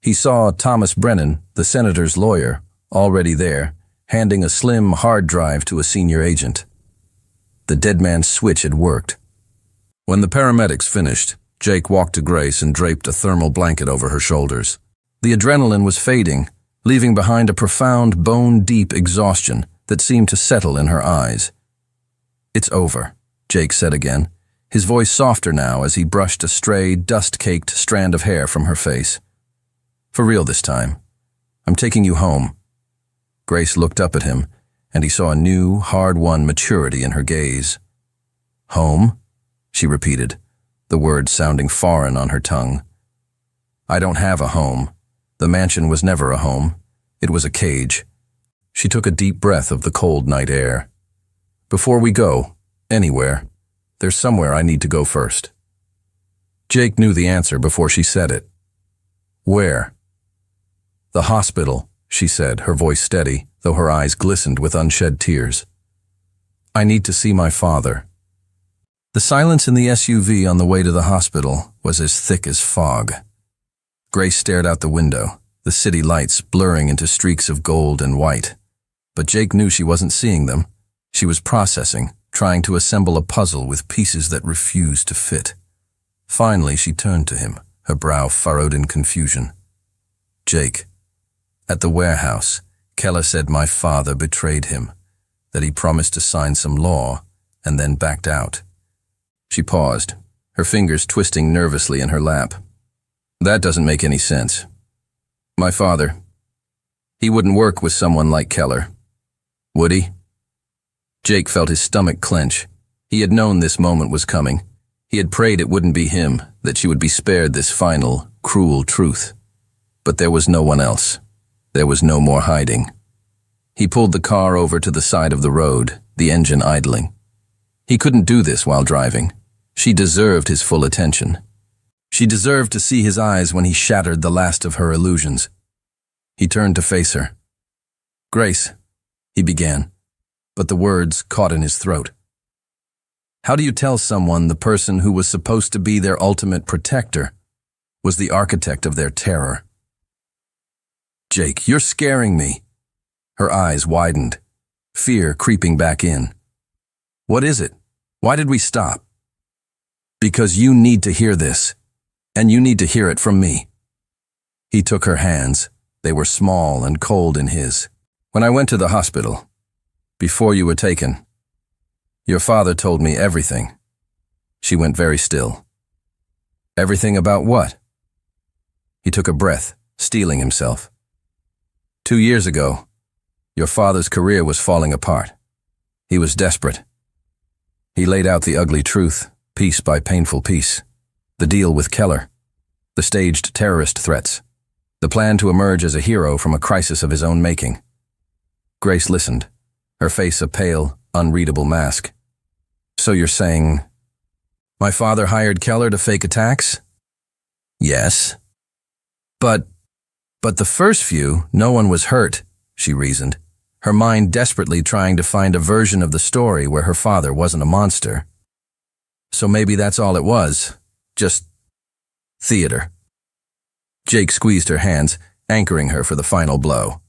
He saw Thomas Brennan, the senator's lawyer, already there, handing a slim hard drive to a senior agent. The dead man's switch had worked. When the paramedics finished, Jake walked to Grace and draped a thermal blanket over her shoulders. The adrenaline was fading, leaving behind a profound, bone-deep exhaustion that seemed to settle in her eyes. "It's over," Jake said again, his voice softer now as he brushed a stray, dust-caked strand of hair from her face. "For real this time. I'm taking you home." Grace looked up at him, and he saw a new, hard-won maturity in her gaze. "Home?" she repeated, the word sounding foreign on her tongue. "I don't have a home. The mansion was never a home. It was a cage." She took a deep breath of the cold night air. "Before we go, anywhere, there's somewhere I need to go first." Jake knew the answer before she said it. "Where?" "The hospital," she said, her voice steady, though her eyes glistened with unshed tears. I need to see my father. The silence in the SUV on the way to the hospital was as thick as fog. Grace stared out the window, the city lights blurring into streaks of gold and white. But Jake knew she wasn't seeing them. She was processing, trying to assemble a puzzle with pieces that refused to fit. Finally, she turned to him, her brow furrowed in confusion. Jake. At the warehouse, Keller said my father betrayed him, that he promised to sign some law and then backed out. She paused, her fingers twisting nervously in her lap. That doesn't make any sense. My father, he wouldn't work with someone like Keller. Would he? Jake felt his stomach clench. He had known this moment was coming. He had prayed it wouldn't be him, that she would be spared this final, cruel truth. But there was no one else. There was no more hiding. He pulled the car over to the side of the road, the engine idling. He couldn't do this while driving. She deserved his full attention. She deserved to see his eyes when he shattered the last of her illusions. He turned to face her. Grace, he began, but the words caught in his throat. How do you tell someone the person who was supposed to be their ultimate protector was the architect of their terror? Jake, you're scaring me. Her eyes widened, fear creeping back in. What is it? Why did we stop? Because you need to hear this, and you need to hear it from me. He took her hands. They were small and cold in his. When I went to the hospital, before you were taken, your father told me everything. She went very still. Everything about what? He took a breath, steeling himself. 2 years ago, your father's career was falling apart. He was desperate. He laid out the ugly truth, piece by painful piece. The deal with Keller, the staged terrorist threats, the plan to emerge as a hero from a crisis of his own making. Grace listened, her face a pale, unreadable mask. So you're saying, my father hired Keller to fake attacks? Yes. But the first few, no one was hurt, she reasoned, her mind desperately trying to find a version of the story where her father wasn't a monster. So maybe that's all it was, just theater. Jake squeezed her hands, anchoring her for the final blow.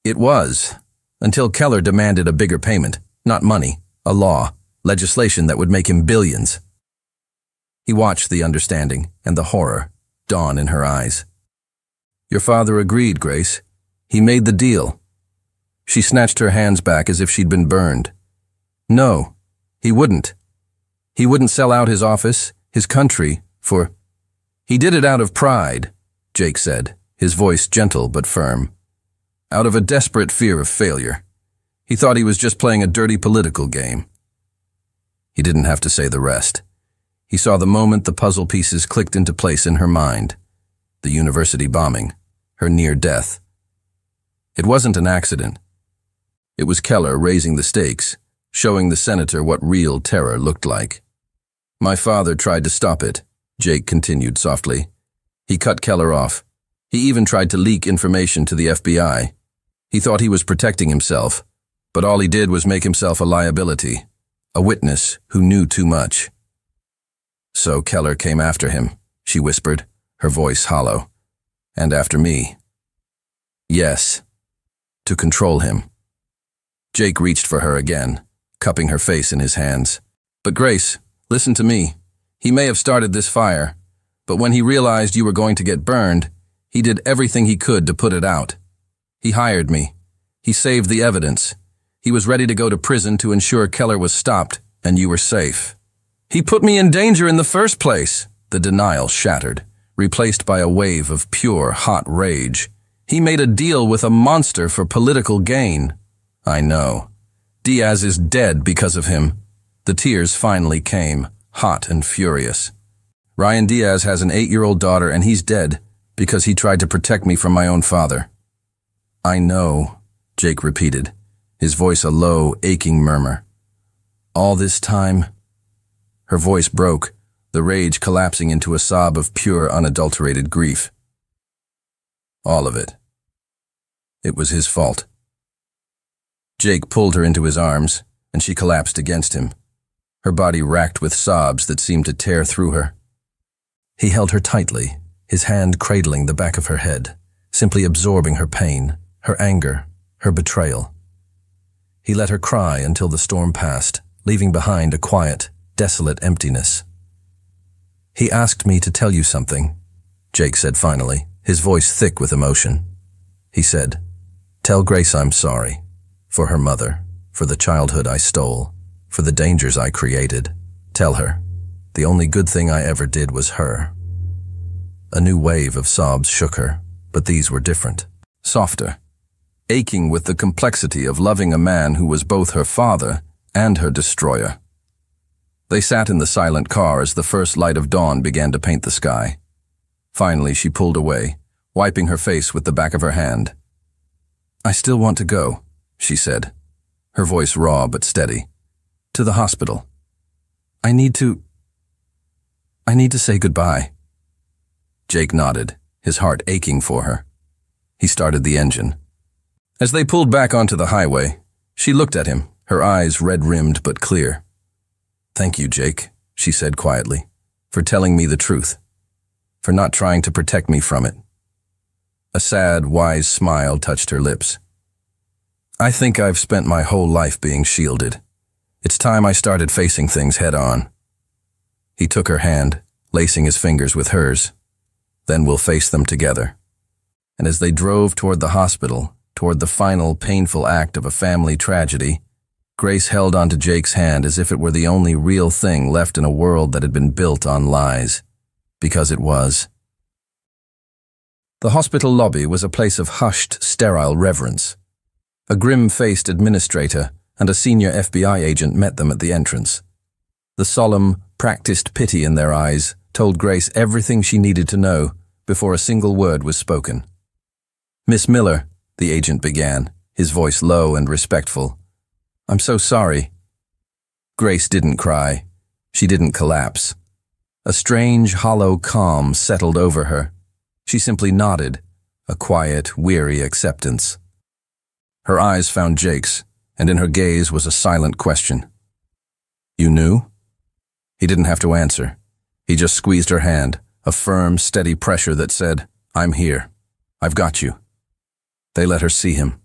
It was, until Keller demanded a bigger payment, not money, a law, legislation that would make him billions. He watched the understanding and the horror dawn in her eyes. Your father agreed, Grace. He made the deal. She snatched her hands back as if she'd been burned. No, he wouldn't. He wouldn't sell out his office, his country, for... He did it out of pride, Jake said, his voice gentle but firm. Out of a desperate fear of failure. He thought he was just playing a dirty political game. He didn't have to say the rest. He saw the moment the puzzle pieces clicked into place in her mind. The university bombing, her near death. It wasn't an accident. It was Keller raising the stakes, showing the senator what real terror looked like. My father tried to stop it, Jake continued softly. He cut Keller off. He even tried to leak information to the FBI. He thought he was protecting himself, but all he did was make himself a liability, a witness who knew too much. So Keller came after him, she whispered, her voice hollow. And after me. Yes, to control him. Jake reached for her again, cupping her face in his hands. But Grace, listen to me. He may have started this fire, but when he realized you were going to get burned, he did everything he could to put it out. He hired me. He saved the evidence. He was ready to go to prison to ensure Keller was stopped and you were safe. He put me in danger in the first place. The denial shattered, replaced by a wave of pure, hot rage. He made a deal with a monster for political gain. I know. Diaz is dead because of him. The tears finally came, hot and furious. Ryan Diaz has an 8-year-old daughter and he's dead because he tried to protect me from my own father. I know, Jake repeated, his voice a low, aching murmur. All this time... Her voice broke, the rage collapsing into a sob of pure, unadulterated grief. All of it. It was his fault. Jake pulled her into his arms, and she collapsed against him, her body racked with sobs that seemed to tear through her. He held her tightly, his hand cradling the back of her head, simply absorbing her pain, her anger, her betrayal. He let her cry until the storm passed, leaving behind a quiet, desolate emptiness. "He asked me to tell you something," Jake said finally, his voice thick with emotion. He said, "Tell Grace I'm sorry. For her mother, for the childhood I stole, for the dangers I created. Tell her. The only good thing I ever did was her." A new wave of sobs shook her, but these were different, softer, aching with the complexity of loving a man who was both her father and her destroyer. They sat in the silent car as the first light of dawn began to paint the sky. Finally, she pulled away, wiping her face with the back of her hand. "I still want to go," she said, her voice raw but steady. "To the hospital. I need to say goodbye." Jake nodded, his heart aching for her. He started the engine. As they pulled back onto the highway, she looked at him, her eyes red-rimmed but clear. "Thank you, Jake," she said quietly, "for telling me the truth, for not trying to protect me from it." A sad, wise smile touched her lips. "I think I've spent my whole life being shielded. It's time I started facing things head-on." He took her hand, lacing his fingers with hers. "Then we'll face them together." And as they drove toward the hospital, toward the final painful act of a family tragedy, Grace held onto Jake's hand as if it were the only real thing left in a world that had been built on lies. Because it was. The hospital lobby was a place of hushed, sterile reverence. A grim-faced administrator and a senior FBI agent met them at the entrance. The solemn, practiced pity in their eyes told Grace everything she needed to know before a single word was spoken. "Miss Miller," the agent began, his voice low and respectful. "I'm so sorry." Grace didn't cry. She didn't collapse. A strange, hollow calm settled over her. She simply nodded, a quiet, weary acceptance. Her eyes found Jake's, and in her gaze was a silent question. "You knew?" He didn't have to answer. He just squeezed her hand, a firm, steady pressure that said, "I'm here. I've got you." They let her see him.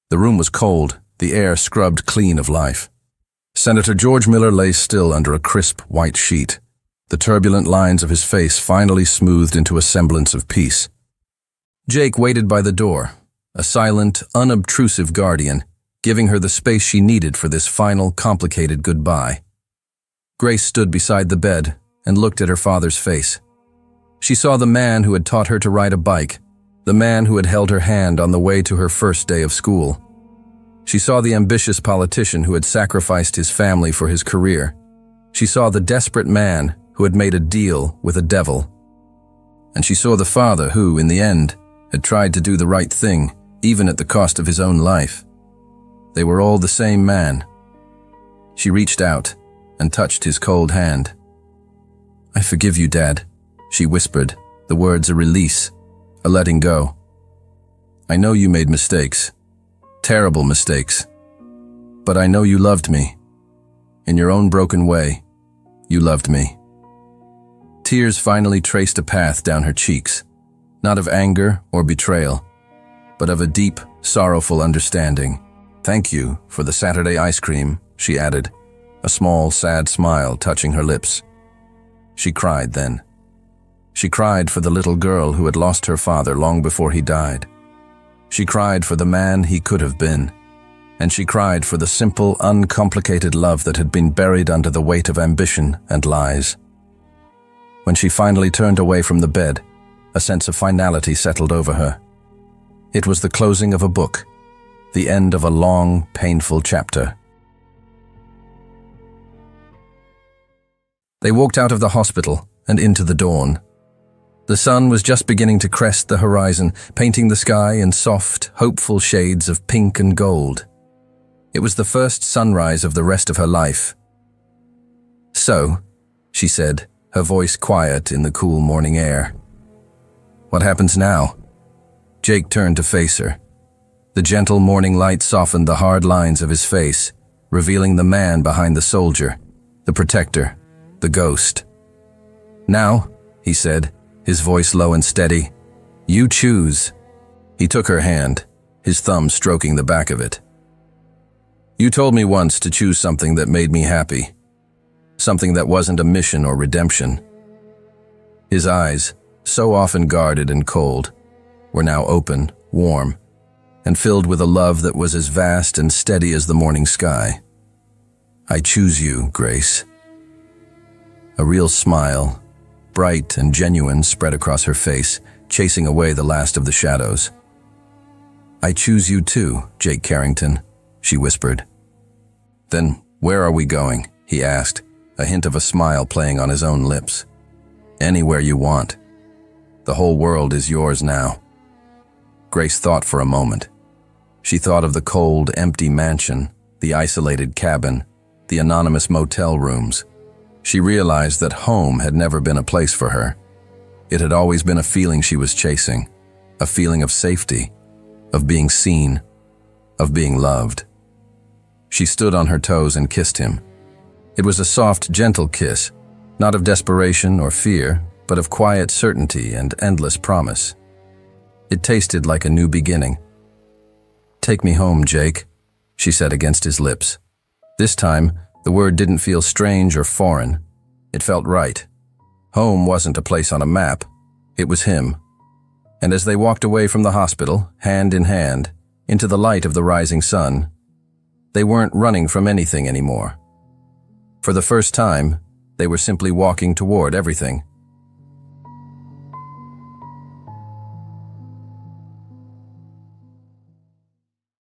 The room was cold, the air scrubbed clean of life. Senator George Miller lay still under a crisp white sheet, the turbulent lines of his face finally smoothed into a semblance of peace. Jake waited by the door, a silent, unobtrusive guardian, giving her the space she needed for this final, complicated goodbye. Grace stood beside the bed and looked at her father's face. She saw the man who had taught her to ride a bike, the man who had held her hand on the way to her first day of school. She saw the ambitious politician who had sacrificed his family for his career. She saw the desperate man who had made a deal with a devil. And she saw the father who, in the end, had tried to do the right thing, even at the cost of his own life. They were all the same man. She reached out and touched his cold hand. "I forgive you, Dad," she whispered, the words a release, a letting go. "I know you made mistakes, terrible mistakes, but I know you loved me. In your own broken way, you loved me." Tears finally traced a path down her cheeks, not of anger or betrayal, but of a deep, sorrowful understanding. "Thank you for the Saturday ice cream," she added, a small, sad smile touching her lips. She cried then. She cried for the little girl who had lost her father long before he died. She cried for the man he could have been. And she cried for the simple, uncomplicated love that had been buried under the weight of ambition and lies. When she finally turned away from the bed, a sense of finality settled over her. It was the closing of a book, the end of a long, painful chapter. They walked out of the hospital and into the dawn. The sun was just beginning to crest the horizon, painting the sky in soft, hopeful shades of pink and gold. It was the first sunrise of the rest of her life. "So," she said, her voice quiet in the cool morning air. "What happens now?" Jake turned to face her. The gentle morning light softened the hard lines of his face, revealing the man behind the soldier, the protector, the ghost. "Now," he said, his voice low and steady, "you choose." He took her hand, his thumb stroking the back of it. "You told me once to choose something that made me happy, something that wasn't a mission or redemption." His eyes, so often guarded and cold, were now open, warm, and filled with a love that was as vast and steady as the morning sky. "I choose you, Grace." A real smile, bright and genuine, spread across her face, chasing away the last of the shadows. "I choose you too, Jake Carrington," she whispered. "Then where are we going?" he asked, a hint of a smile playing on his own lips. "Anywhere you want. The whole world is yours now." Grace thought for a moment. She thought of the cold, empty mansion, the isolated cabin, the anonymous motel rooms. She realized that home had never been a place for her. It had always been a feeling she was chasing, a feeling of safety, of being seen, of being loved. She stood on her toes and kissed him. It was a soft, gentle kiss, not of desperation or fear, but of quiet certainty and endless promise. It tasted like a new beginning. "Take me home, Jake," she said against his lips. This time, the word didn't feel strange or foreign. It felt right. Home wasn't a place on a map. It was him. And as they walked away from the hospital, hand in hand, into the light of the rising sun, they weren't running from anything anymore. For the first time, they were simply walking toward everything.